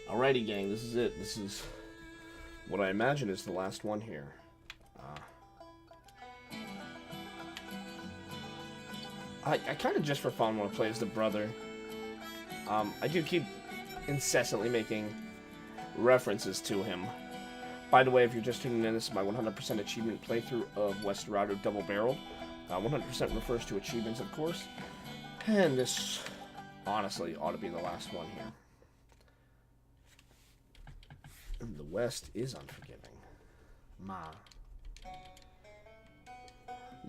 Alrighty, gang, this is it. This is what I imagine is the last one here. I kind of just for fun want to play as the brother. I do keep incessantly making references to him. By the way, if you're just tuning in, this is my 100% achievement playthrough of Westerado Double Barreled. 100% refers to achievements, of course. And this, honestly, ought to be the last one here. And the West is unforgiving. Ma.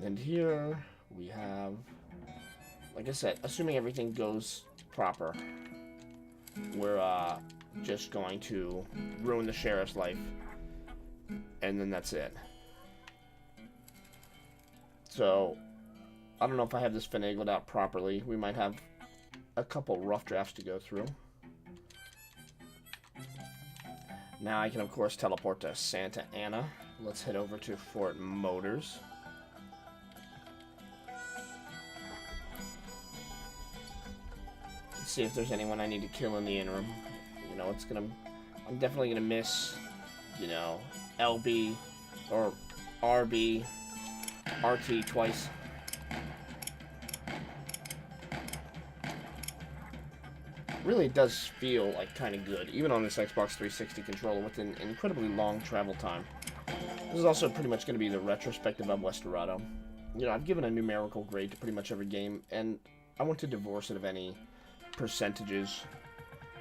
And here we have, like I said, assuming everything goes proper, we're just going to ruin the sheriff's life, and then that's it. So, I don't know if I have this finagled out properly. We might have a couple rough drafts to go through. Now I can, of course, teleport to Santa Ana. Let's head over to Fort Motors. Let's see if there's anyone I need to kill in the interim. You know, I'm definitely gonna miss, you know, LB or RB, RT twice. Really does feel like kind of good, even on this Xbox 360 controller with an incredibly long travel time. This is also pretty much going to be the retrospective of Westerado. You know, I've given a numerical grade to pretty much every game, and I want to divorce it of any percentages.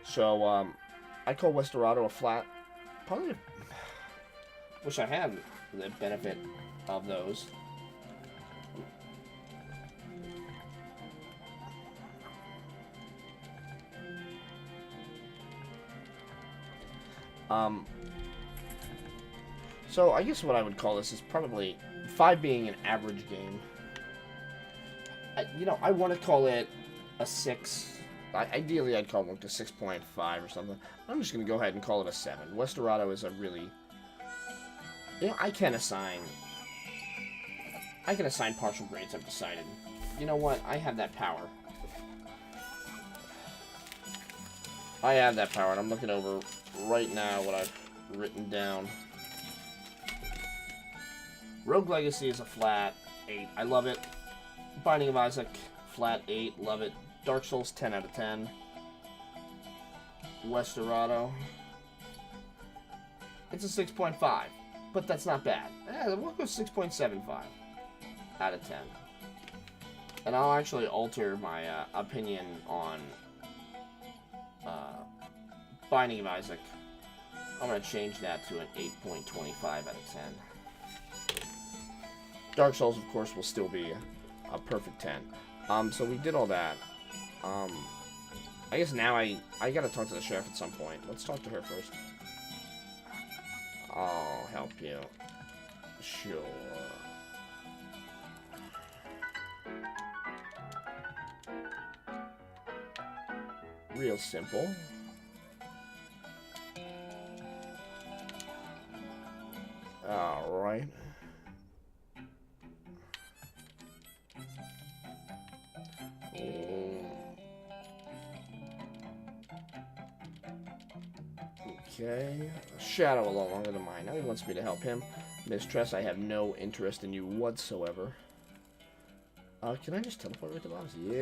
So, I call Westerado a flat. Probably wish I had the benefit of those. So I guess what I would call this is probably 5 being an average game. You know, I want to call it a 6. Ideally, I'd call it like a 6.5 or something. I'm just going to go ahead and call it a 7. Westerado is a really... You know, I can assign partial grades, I've decided. You know what? I have that power. I have that power, and I'm looking over right now what I've written down. Rogue Legacy is a flat 8. I love it. Binding of Isaac, flat 8. Love it. Dark Souls, 10 out of 10. Westerado. It's a 6.5, but that's not bad. We'll go 6.75 out of 10. And I'll actually alter my opinion on Binding of Isaac. I'm going to change that to an 8.25 out of 10. Dark Souls, of course, will still be a perfect 10. So we did all that. I guess now I gotta talk to the sheriff at some point. Let's talk to her first. I'll help you. Sure. Real simple. Alright. Okay. A shadow a lot longer than mine. Now he wants me to help him. Mistress, I have no interest in you whatsoever. Can I just teleport right to bombs? Yeah.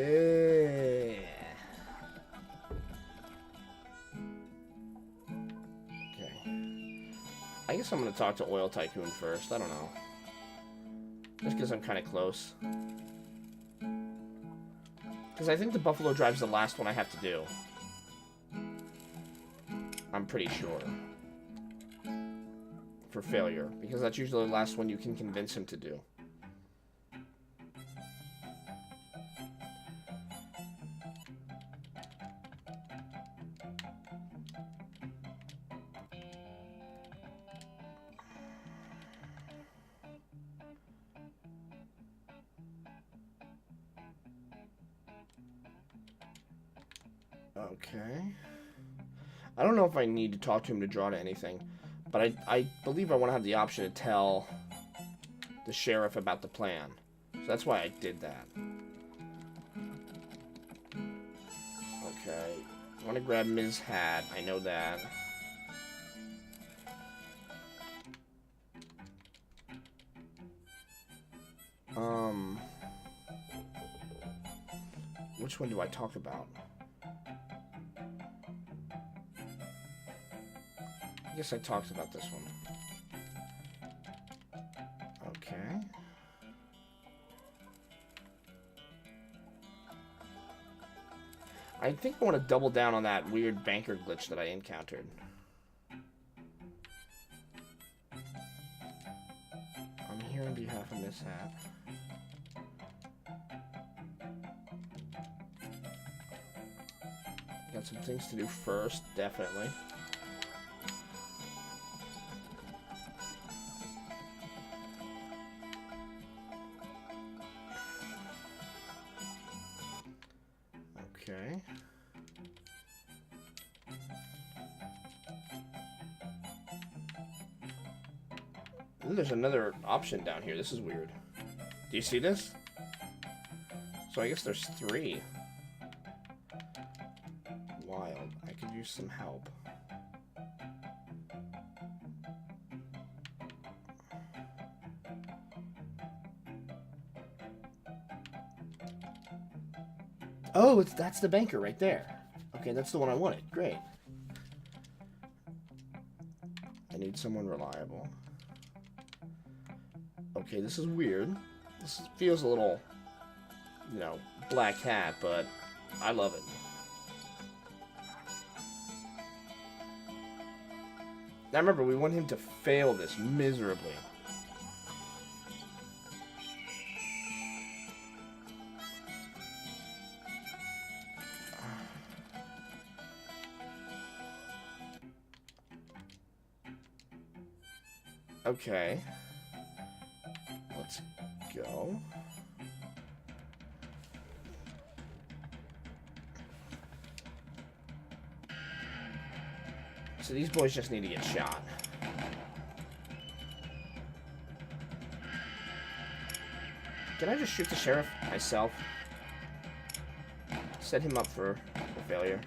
Okay. I guess I'm gonna talk to Oil Tycoon first. I don't know. Just because I'm kind of close. Because I think the Buffalo Drive's the last one I have to do. I'm pretty sure. For failure. Because that's usually the last one you can convince him to do. Okay. I don't know if I need to talk to him to draw to anything, but I believe I want to have the option to tell the sheriff about the plan. So that's why I did that. Okay. I want to grab Ms. Hat. I know that. Which one do I talk about? I guess I talked about this one. Okay. I think I want to double down on that weird banker glitch that I encountered. I'm here on behalf of Miss Hat. Got some things to do first, definitely. Okay. Ooh, there's another option down here. This is weird. Do you see this? So I guess there's 3. Wild. I could use some help. Oh, that's the banker right there. Okay, that's the one I wanted. Great. I need someone reliable. Okay, this is weird. This feels a little, you know, black hat, but I love it. Now remember, we want him to fail this miserably. Okay. Let's go. So these boys just need to get shot. Can I just shoot the sheriff myself? Set him up for failure.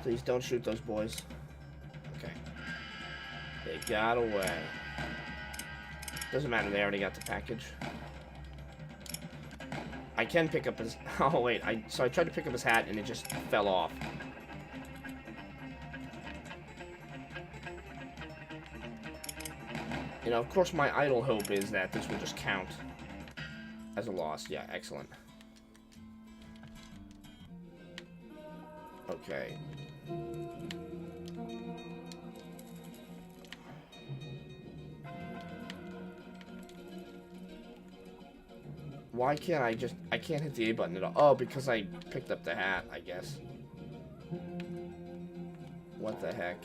Please don't shoot those boys. Okay. They got away. Doesn't matter, they already got the package. I can pick up his... Oh, wait. So I tried to pick up his hat, and it just fell off. You know, of course, my idle hope is that this will just count as a loss. Yeah, excellent. Okay. Why can't I can't hit the A button at all? Oh, because I picked up the hat, I guess. What the heck?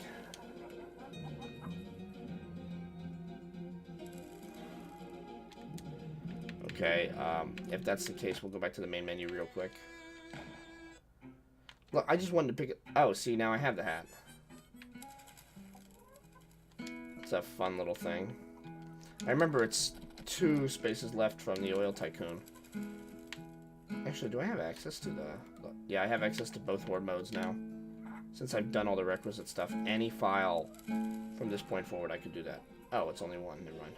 Okay, if that's the case, we'll go back to the main menu real quick. Look, I just wanted to pick it. Oh, see, now I have the hat. It's a fun little thing. I remember it's 2 spaces left from the oil tycoon. Actually, do I have access to the... Yeah, I have access to both horde modes now. Since I've done all the requisite stuff, any file from this point forward, I could do that. Oh, it's only 1. Never mind.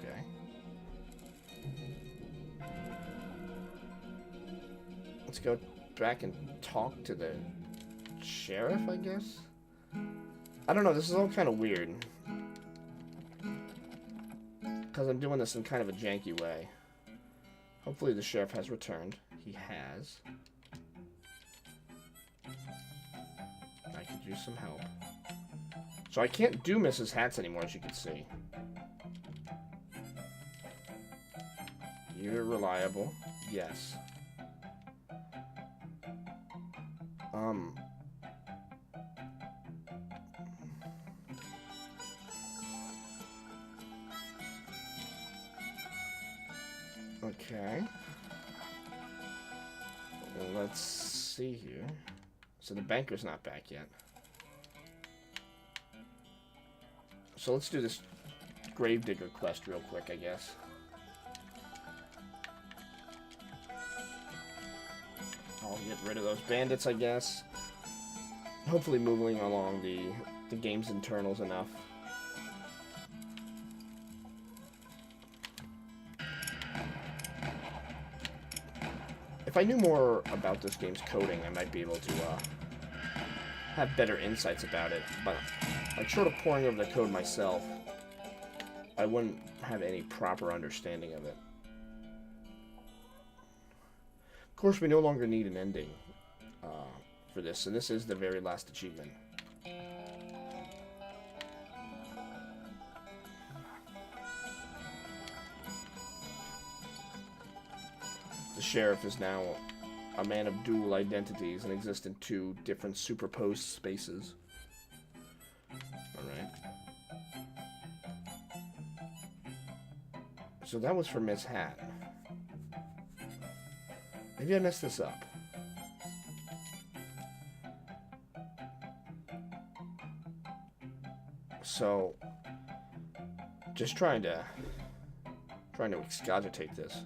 Okay. Let's go back and talk to the sheriff, I guess? I don't know, this is all kind of weird. Because I'm doing this in kind of a janky way. Hopefully the sheriff has returned. He has. I could use some help. So I can't do Mrs. Hats anymore, as you can see. You're reliable. Yes. Okay. Well, let's see here. So the banker's not back yet. So let's do this gravedigger quest real quick, I guess. I'll get rid of those bandits, I guess. Hopefully moving along the game's internals enough. If I knew more about this game's coding, I might be able to have better insights about it. But like, short of poring over the code myself, I wouldn't have any proper understanding of it. Of course, we no longer need an ending for this, and this is the very last achievement. The sheriff is now a man of dual identities and exists in two different superposed spaces. Alright. So that was for Miss Hat. Maybe I messed this up. So, just trying to excogitate this.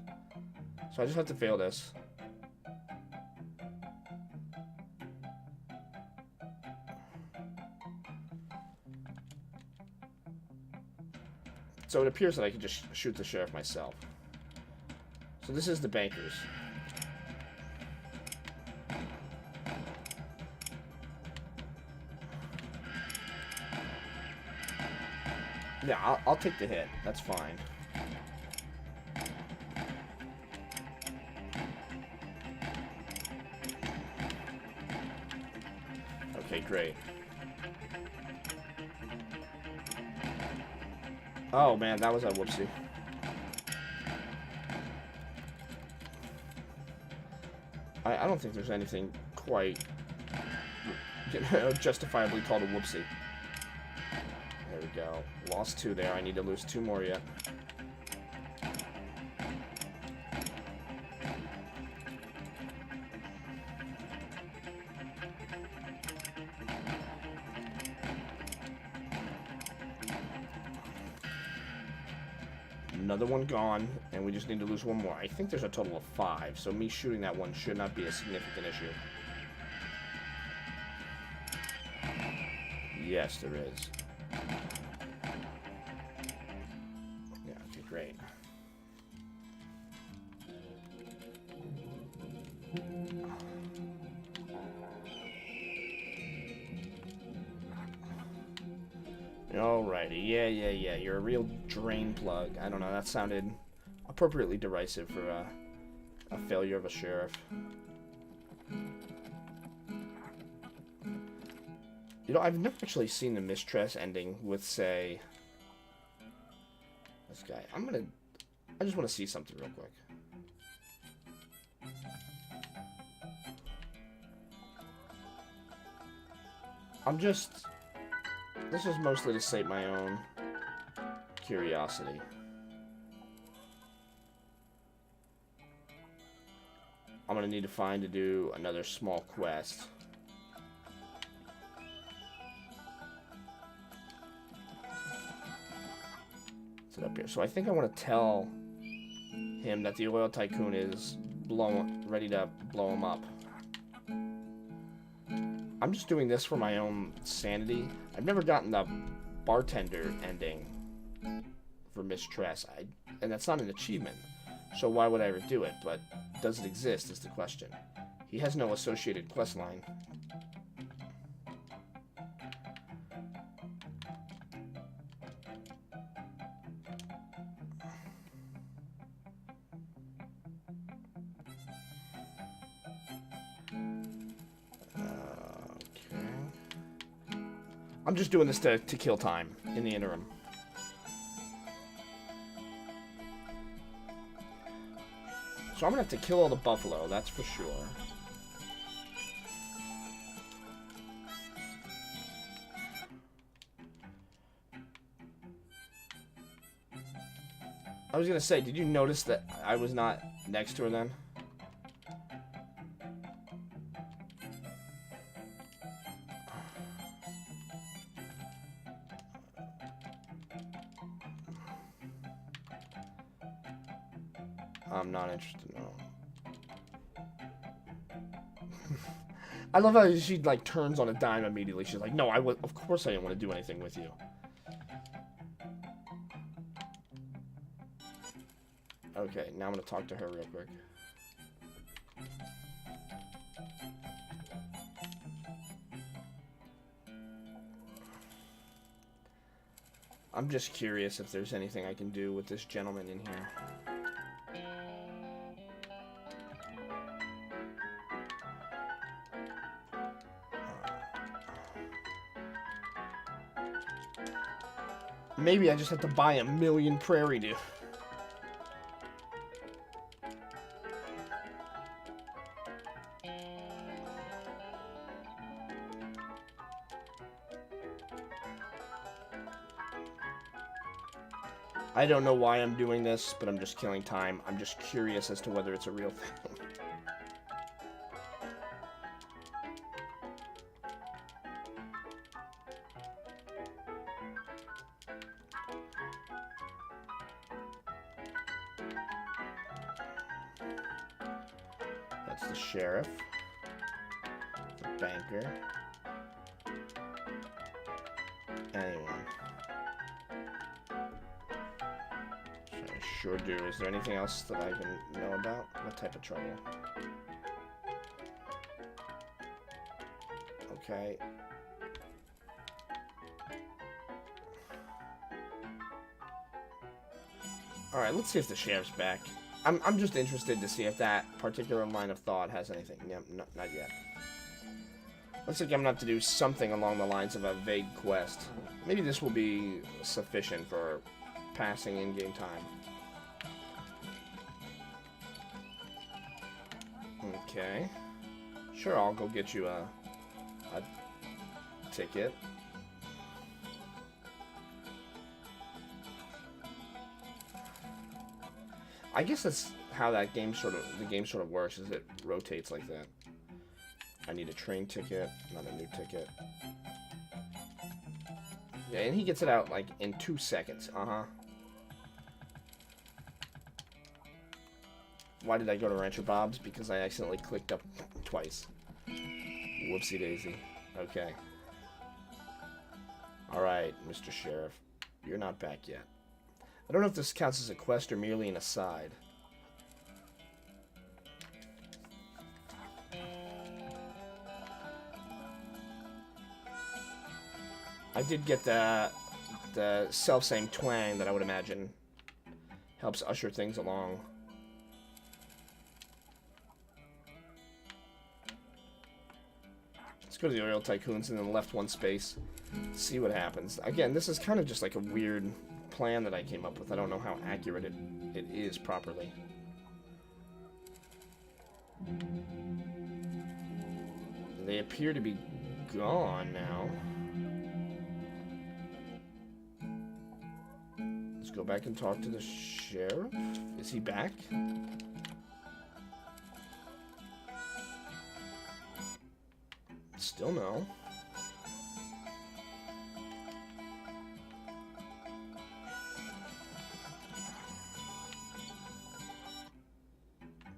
So I just have to fail this. So it appears that I can just shoot the sheriff myself. So this is the bankers. Yeah, I'll take the hit. That's fine. Okay, great. Oh man, that was a whoopsie. I don't think there's anything quite, you know, justifiably called a whoopsie. There we go. Lost 2 there. I need to lose 2 more yet. Another one gone, and we just need to lose 1 more. I think there's a total of 5, so me shooting that one should not be a significant issue. Yes, there is. Yeah, okay, great. Alrighty, yeah. You're a real drain plug. I don't know, that sounded appropriately derisive for a failure of a sheriff. You know, I've never actually seen the mistress ending with, say, this guy. I just want to see something real quick. This is mostly to sate my own curiosity. I'm gonna need to find to do another small quest. It's up here. So I think I want to tell him that the oil tycoon is ready to blow him up. I'm just doing this for my own sanity. I've never gotten the bartender ending for Mistress, and that's not an achievement, so why would I ever do it? But does it exist is the question. He has no associated quest line. I'm just doing this to kill time in the interim. So I'm gonna have to kill all the buffalo, that's for sure. I was gonna say, did you notice that I was not Next to her, then. I'm not interested, no. I love how she, like, turns on a dime immediately. She's like, no, of course I didn't want to do anything with you. Okay, now I'm going to talk to her real quick. I'm just curious if there's anything I can do with this gentleman in here. Maybe I just have to buy 1,000,000 prairie dew. I don't know why I'm doing this, but I'm just killing time. I'm just curious as to whether it's a real thing. That's the sheriff. The banker. Anyone. I sure do. Is there anything else that I can know about? What type of trouble? Okay. Alright, let's see if the sheriff's back. I'm just interested to see if that particular line of thought has anything. Yep, not yet. Looks like I'm gonna have to do something along the lines of a vague quest. Maybe this will be sufficient for passing in-game time. Okay. Sure, I'll go get you a ticket. I guess that's how that game the game sort of works, is it rotates like that. I need a train ticket, not a new ticket. Yeah, and he gets it out like in 2 seconds. Why did I go to Rancher Bob's? Because I accidentally clicked up twice. Whoopsie daisy. Okay. Alright, Mr. Sheriff. You're not back yet. I don't know if this counts as a quest or merely an aside. I did get the self-same twang that I would imagine helps usher things along. Let's go to the Oil Tycoons and then left one space. See what happens. Again, this is kind of just like a weird plan that I came up with. I don't know how accurate it is properly. They appear to be gone now. Let's go back and talk to the sheriff. Is he back? Still no.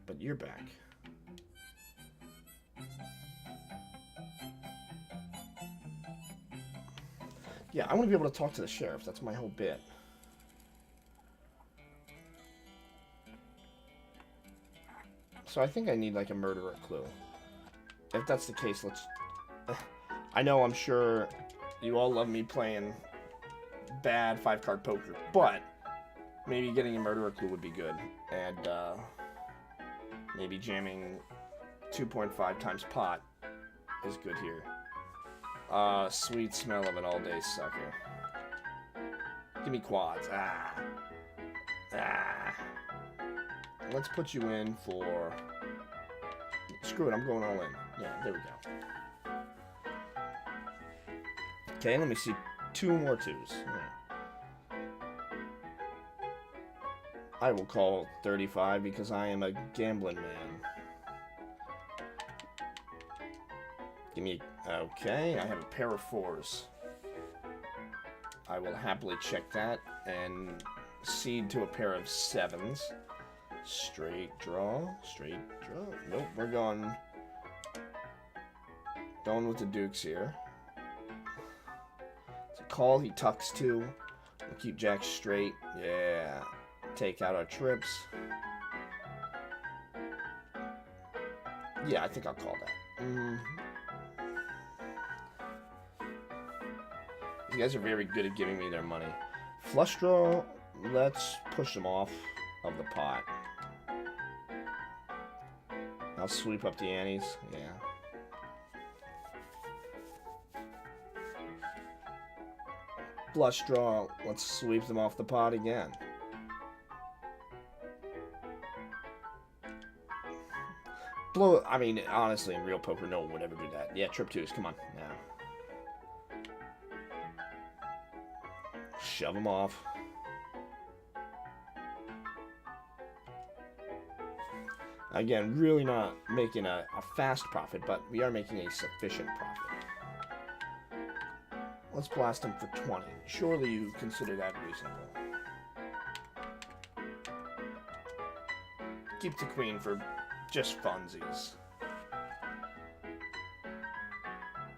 But you're back. Yeah, I want to be able to talk to the sheriff. That's my whole bit. So I think I need like a murderer clue. If that's the case, let's... I know, I'm sure you all love me playing bad 5-card poker, but maybe getting a murderer clue would be good. And maybe jamming 2.5 times pot is good here. Sweet smell of an all-day sucker. Give me quads. Let's put you in for... Screw it, I'm going all in. Yeah, there we go. Okay, let me see 2 more 2s. I will call 35 because I am a gambling man. Give me... Okay, I have a pair of 4s. I will happily check that and cede to a pair of 7s. Straight draw. Straight draw. Nope, we're going with the dukes here. It's a call. He tucks 2. We'll keep jack straight. Yeah. Take out our trips. Yeah, I think I'll call that. You guys are very good at giving me their money. Flush draw, let's push them off of the pot. I'll sweep up the antes, yeah. Flush draw, let's sweep them off the pot again. Blow, I mean, honestly, in real poker, no one would ever do that. Yeah, trip 2s, come on, now. Shove them off. Again, really not making a fast profit, but we are making a sufficient profit. Let's blast him for 20. Surely you consider that reasonable. Keep the queen for just funsies.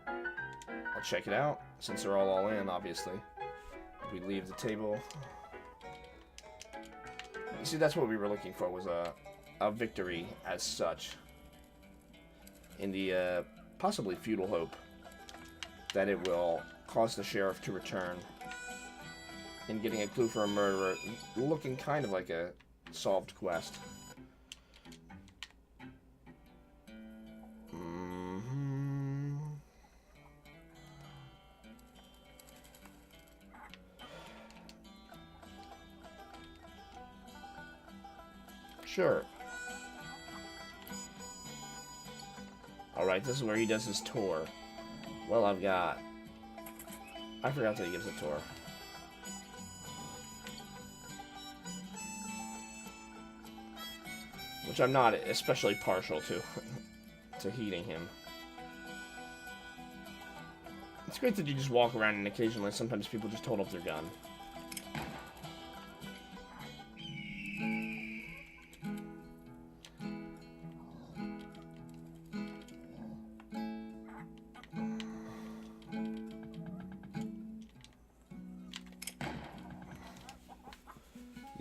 I'll check it out, since they're all in, obviously. We leave the table. You see, that's what we were looking for, was a victory as such. In the possibly futile hope that it will cause the sheriff to return. And getting a clue for a murderer, looking kind of like a solved quest. Sure. Alright, this is where he does his tour. Well, I forgot that he gives a tour. Which I'm not especially partial to, to heeding him. It's great that you just walk around and occasionally sometimes people just hold up their gun.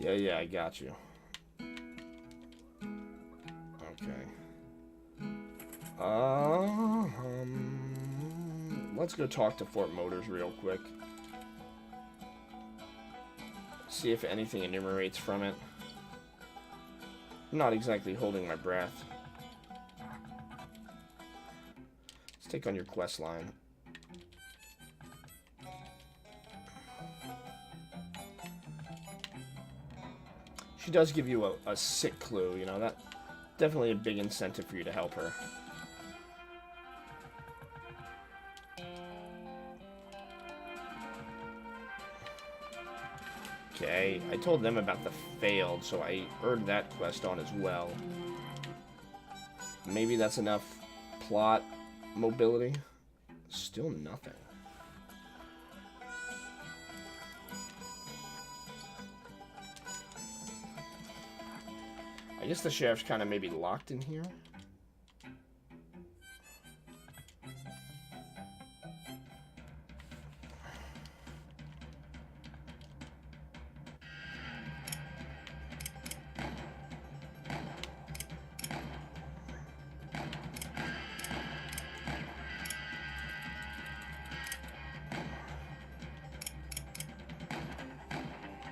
Yeah, I got you. Okay. Let's go talk to Fort Motors real quick. See if anything enumerates from it. I'm not exactly holding my breath. Let's take on your quest line. She does give you a sick clue, you know, that definitely a big incentive for you to help her. Okay, I told them about the failed, so I earned that quest on as well. Maybe that's enough plot mobility. Still nothing. I guess the sheriff's kind of maybe locked in here.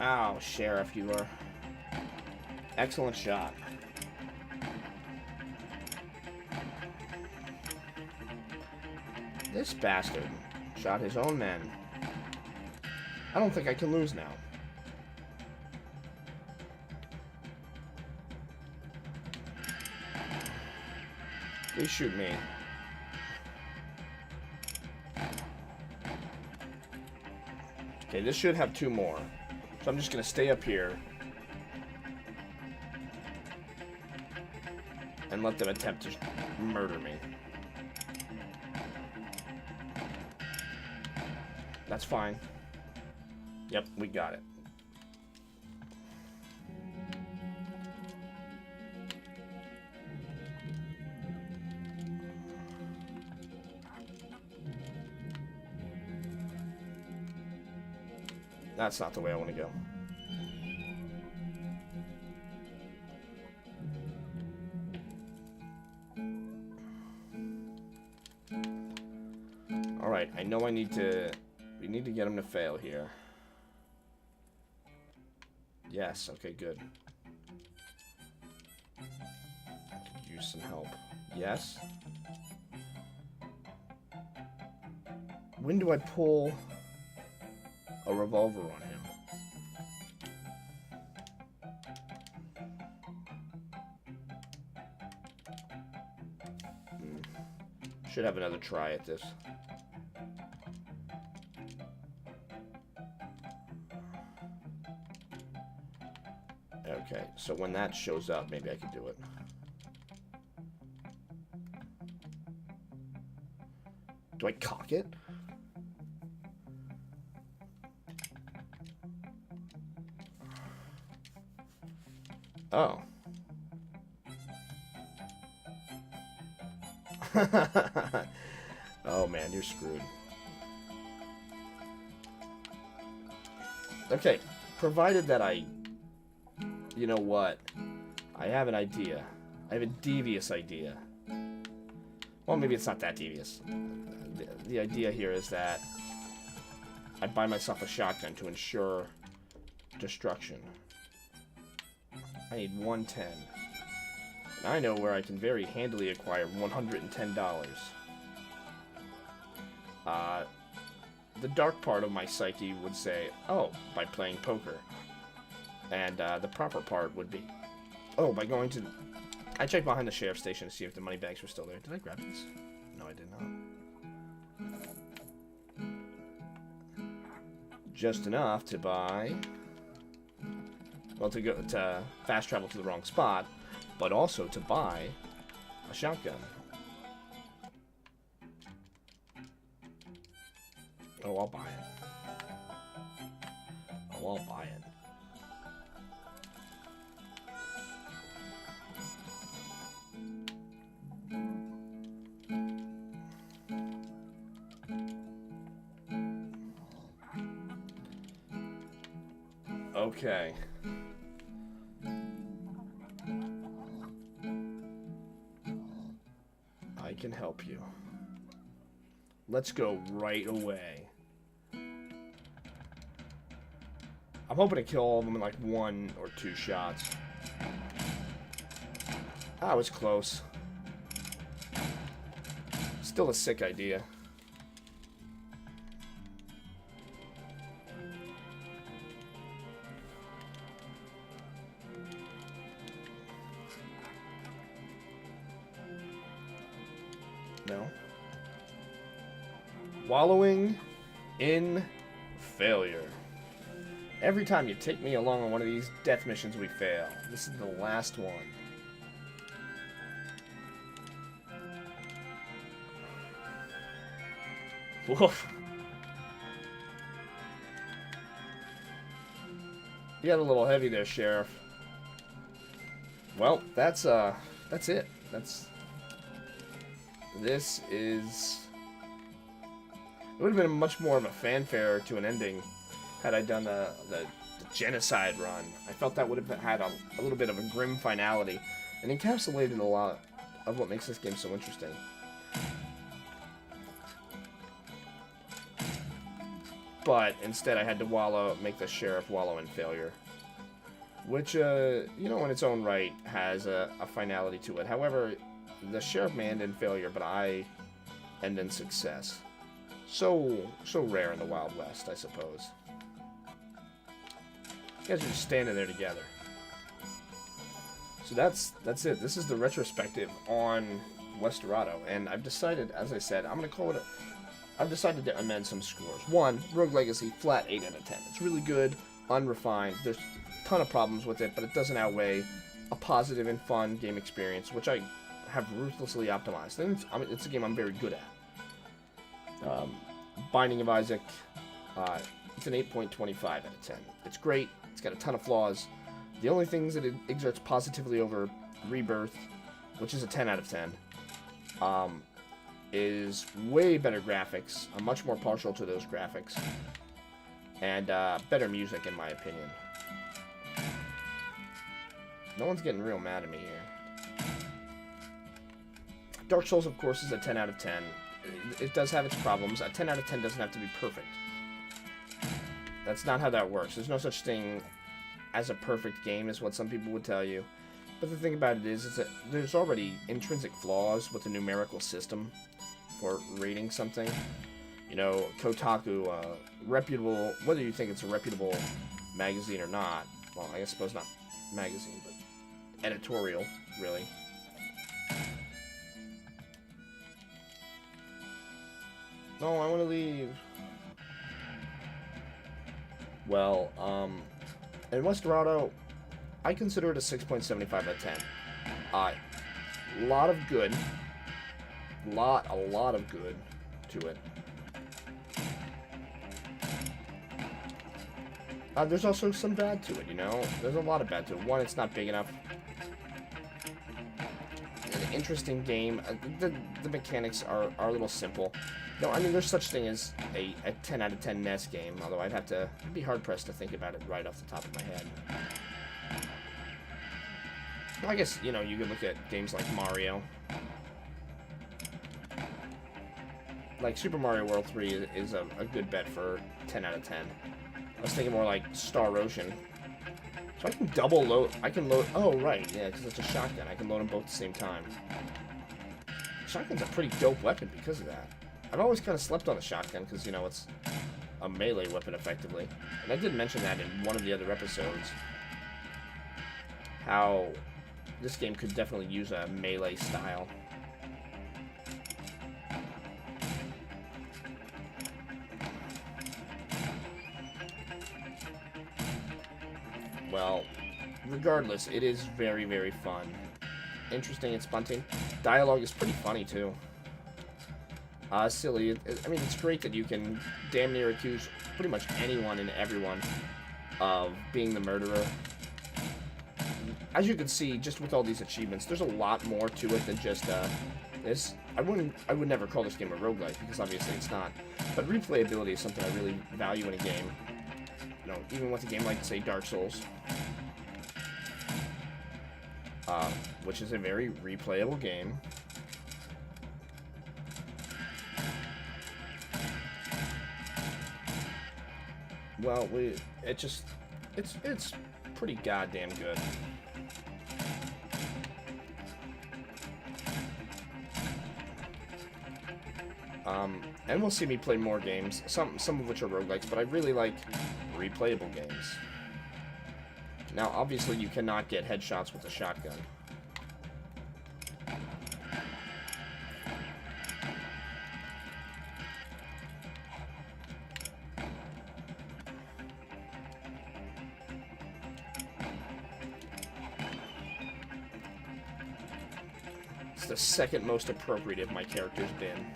Ow, Sheriff, you are... Excellent shot. This bastard shot his own men. I don't think I can lose now. Please shoot me. Okay, this should have 2 more. So I'm just going to stay up here and let them attempt to murder me. That's fine. Yep, we got it. That's not the way I want to go. Alright, I know we need to get him to fail here. Yes, okay, good. I could use some help. Yes? When do I pull a revolver on him? Should have another try at this. Okay, so when that shows up, maybe I could do it. Do I cock it? Oh. Oh man, you're screwed. Okay, provided that you know what? I have an idea. I have a devious idea. Well, maybe it's not that devious. The idea here is that I buy myself a shotgun to ensure destruction. I need 110. And I know where I can very handily acquire $110. The dark part of my psyche would say, oh, by playing poker. And the proper part would be, oh, by going to... I checked behind the sheriff's station to see if the money bags were still there. Did I grab this? No, I did not. Just enough to buy... Well, to fast travel to the wrong spot, but also to buy a shotgun. Oh, I'll buy it. Oh, I'll buy it. Okay. I can help you. Let's go right away. I'm hoping to kill all of them in like 1 or 2 shots. That was close. Still a sick idea. No. Wallowing in failure. Every time you take me along on one of these death missions, we fail. This is the last one. Woof. You got a little heavy there, Sheriff. Well, that's it. This is... It would have been much more of a fanfare to an ending had I done the genocide run. I felt that would have had a little bit of a grim finality and encapsulated a lot of what makes this game so interesting. But instead I had to make the sheriff wallow in failure. Which, you know, in its own right has a finality to it. However, the sheriff may end in failure, but I end in success. So rare in the Wild West, I suppose. You guys are just standing there together. So that's it. This is the retrospective on Westerado, and I've decided, as I said, I'm gonna call it I've decided to amend some scores. 1, Rogue Legacy, flat 8 out of 10. It's really good, unrefined. There's a ton of problems with it, but it doesn't outweigh a positive and fun game experience, which I have ruthlessly optimized. And it's a game I'm very good at. Binding of Isaac, it's an 8.25 out of 10. It's great. It's got a ton of flaws. The only things that it exerts positively over Rebirth, which is a 10 out of 10, is way better graphics. I'm much more partial to those graphics. And better music, in my opinion. No one's getting real mad at me here. Dark Souls, of course, is a 10 out of 10. It does have its problems. A 10 out of 10 doesn't have to be perfect. That's not how that works. There's no such thing as a perfect game, is what some people would tell you. But the thing about it is that there's already intrinsic flaws with the numerical system for rating something. You know, Kotaku, reputable, whether you think it's a reputable magazine or not, well, I suppose not magazine, but editorial, really. No, I want to leave. Well, in Westerado, I consider it a 6.75 out of 10. Lot of good. A lot of good to it. There's also some bad to it, you know? There's a lot of bad to it. One, it's not big enough. An interesting game. The mechanics are a little simple. No, I mean, there's such thing as a 10 out of 10 NES game, although I'd be hard-pressed to think about it right off the top of my head. Well, I guess, you know, you could look at games like Mario. Like, Super Mario World 3 is a good bet for 10 out of 10. I was thinking more like Star Ocean. So I can double load, oh, right, yeah, because it's a shotgun. I can load them both at the same time. Shotgun's a pretty dope weapon because of that. I've always kind of slept on the shotgun because, you know, it's a melee weapon effectively. And I did mention that in one of the other episodes. How this game could definitely use a melee style. Well, regardless, it is very, very fun. Interesting and spontaneous. Dialogue is pretty funny, too. Silly. I mean, it's great that you can damn near accuse pretty much anyone and everyone of being the murderer. As you can see, just with all these achievements, there's a lot more to it than just this. I would never call this game a roguelike, because obviously it's not. But replayability is something I really value in a game. You know, even with a game like, say, Dark Souls. Which is a very replayable game. Well, it's pretty goddamn good. And we'll see me play more games, some of which are roguelikes, but I really like replayable games. Now, obviously, you cannot get headshots with a shotgun. It's the second most appropriate my character's been.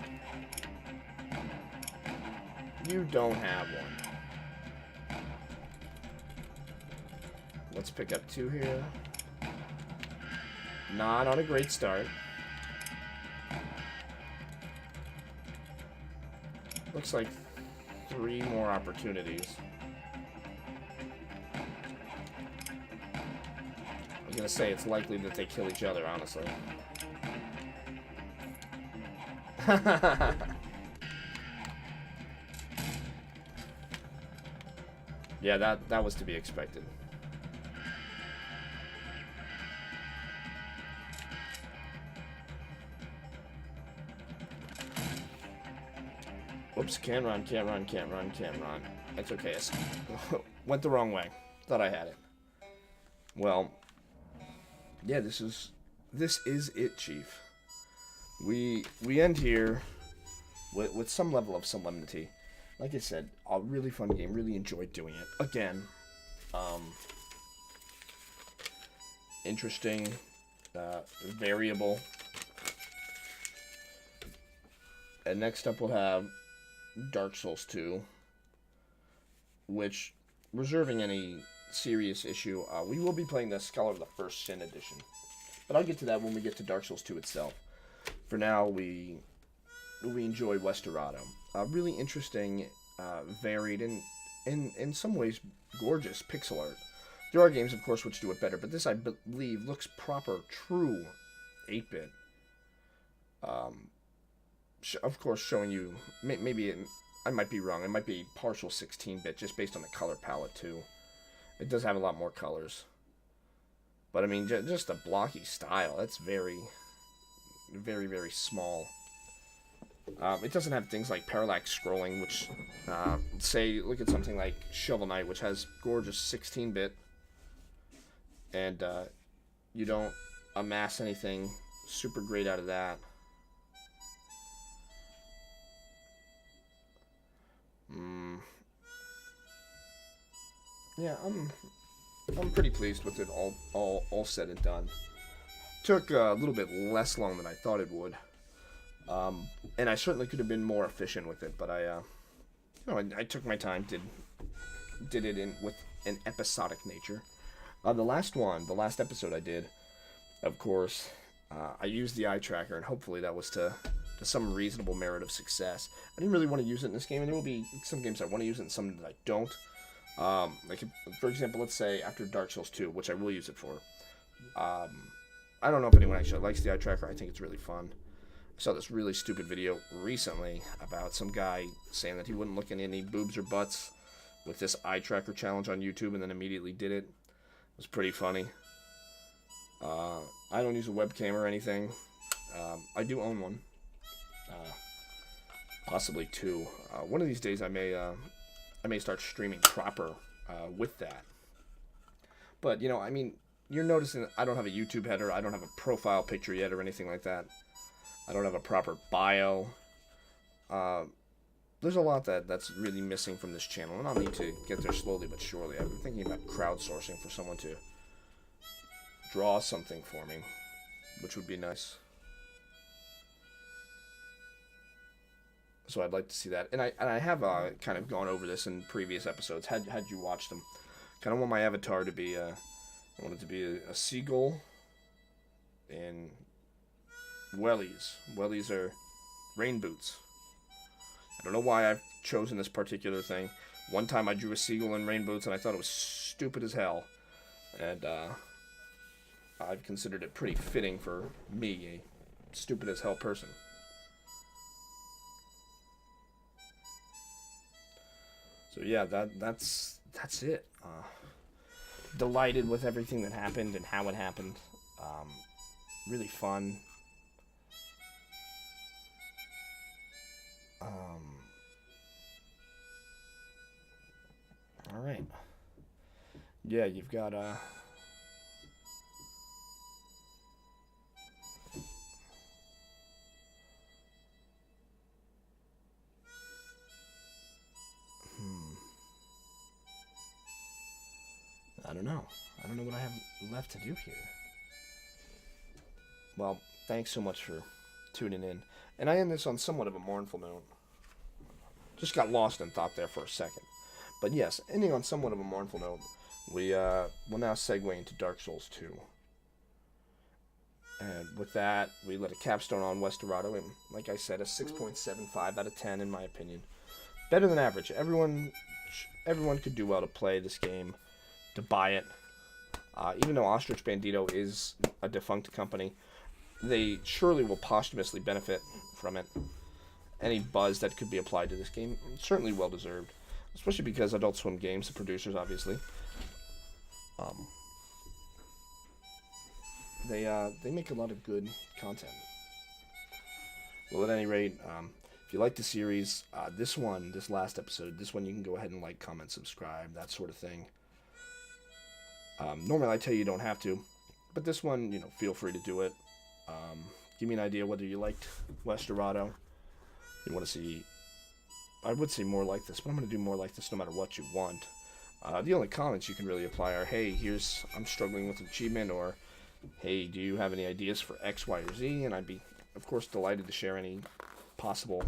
You don't have one. Let's pick up 2 here. Not on a great start. Looks like 3 more opportunities. I'm gonna say it's likely that they kill each other, honestly. Yeah, that was to be expected. Oops, can't run. That's okay. Went the wrong way. Thought I had it. Well, yeah, this is it, Chief. We end here with some level of solemnity. Like I said, a really fun game. Really enjoyed doing it. Again, interesting, variable. And next up we'll have Dark Souls 2, which, reserving any serious issue, we will be playing the Scholar of the First Sin edition. But I'll get to that when we get to Dark Souls 2 itself. For now, we enjoy Westerado. Really interesting, varied, and in some ways gorgeous pixel art. There are games, of course, which do it better, but this, I believe, looks proper, true 8-bit. Of course, showing you, maybe I might be wrong, it might be partial 16-bit, just based on the color palette, too. It does have a lot more colors. But, I mean, just the blocky style, that's very, very, very small. It doesn't have things like parallax scrolling, which, say, look at something like Shovel Knight, which has gorgeous 16-bit, and you don't amass anything super great out of that. Yeah, I'm pretty pleased with it all said and done. Took a little bit less long than I thought it would. And I certainly could have been more efficient with it, but I took my time, did it with an episodic nature. The last episode I did, of course, I used the eye tracker, and hopefully that was to some reasonable merit of success. I didn't really want to use it in this game, and there will be some games I want to use it and some that I don't. Like, for example, let's say after Dark Souls 2, which I will use it for. I don't know if anyone actually likes the eye tracker. I think it's really fun. I saw this really stupid video recently about some guy saying that he wouldn't look at any boobs or butts with this eye tracker challenge on YouTube, and then immediately did it. It was pretty funny. I don't use a webcam or anything. I do own one. Possibly two. One of these days I may start streaming proper with that. But, I mean, you're noticing I don't have a YouTube header. I don't have a profile picture yet or anything like that. I don't have a proper bio. There's a lot that's really missing from this channel, and I'll need to get there slowly but surely. I've been thinking about crowdsourcing for someone to draw something for me, which would be nice. So I'd like to see that. And I have kind of gone over this in previous episodes, had you watched them. Kind of want my avatar to be, I want it to be a seagull and wellies. Wellies are rain boots. I don't know why I've chosen this particular thing. One time I drew a seagull in rain boots, and I thought it was stupid as hell. And I've considered it pretty fitting for me, a stupid as hell person. So yeah, that's it. Delighted with everything that happened and how it happened. Really fun. All right. Yeah, you've got I don't know. I don't know what I have left to do here. Well, thanks so much for tuning in. And I end this on somewhat of a mournful note. Just got lost in thought there for a second. But yes, ending on somewhat of a mournful note, we will now segue into Dark Souls 2. And with that, we let a capstone on Westerado, and like I said, a 6.75 out of 10 in my opinion. Better than average. Everyone could do well to play this game, to buy it. Even though Ostrich Bandito is a defunct company, they surely will posthumously benefit from it. Any buzz that could be applied to this game, certainly well deserved. Especially because Adult Swim Games, the producers, obviously, they make a lot of good content. Well, at any rate, if you like the series, this last episode, you can go ahead and like, comment, subscribe, that sort of thing. Normally I tell you don't have to, but this one, feel free to do it. Give me an idea whether you liked Westerado. You want to see, I would say more like this, but I'm going to do more like this no matter what you want. The only comments you can really apply are, hey, I'm struggling with achievement, or hey, do you have any ideas for X, Y, or Z? And I'd be, of course, delighted to share any possible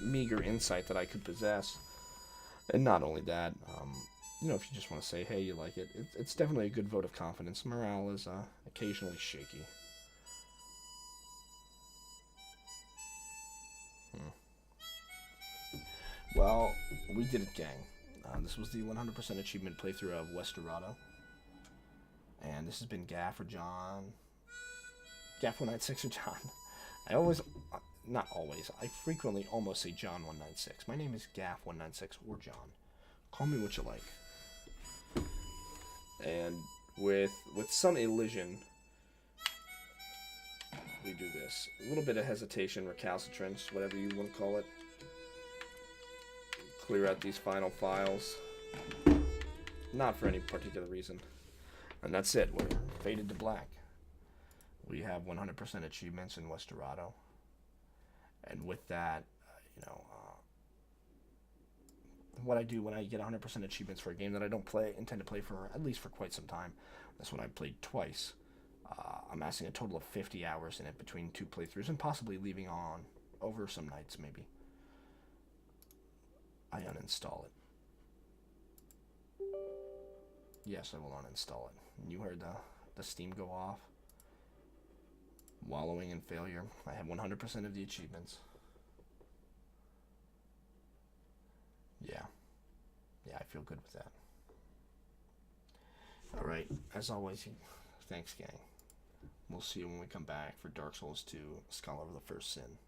meager insight that I could possess. And not only that, if you just want to say, hey, you like it, it's definitely a good vote of confidence. Morale is occasionally shaky. Hmm. Well, we did it, gang. This was the 100% achievement playthrough of Westerado. And this has been Gaff or John. Gaff196 or John. I always, not always, I frequently almost say John196. My name is Gaff196 or John. Call me what you like. And with some elision, we do this. A little bit of hesitation, recalcitrance, whatever you want to call it. Clear out these final files. Not for any particular reason. And that's it. We're faded to black. We have 100% achievements in Westerado. And with that, what I do when I get 100% achievements for a game that I don't intend to play for at least for quite some time. This one I played twice. I'm amassing a total of 50 hours in it between 2 playthroughs and possibly leaving on over some nights maybe. I uninstall it. Yes, I will uninstall it. You heard the Steam go off. Wallowing in failure. I have 100% of the achievements. Yeah. Yeah, I feel good with that. Alright, as always, thanks, gang. We'll see you when we come back for Dark Souls 2, Scholar of the First Sin.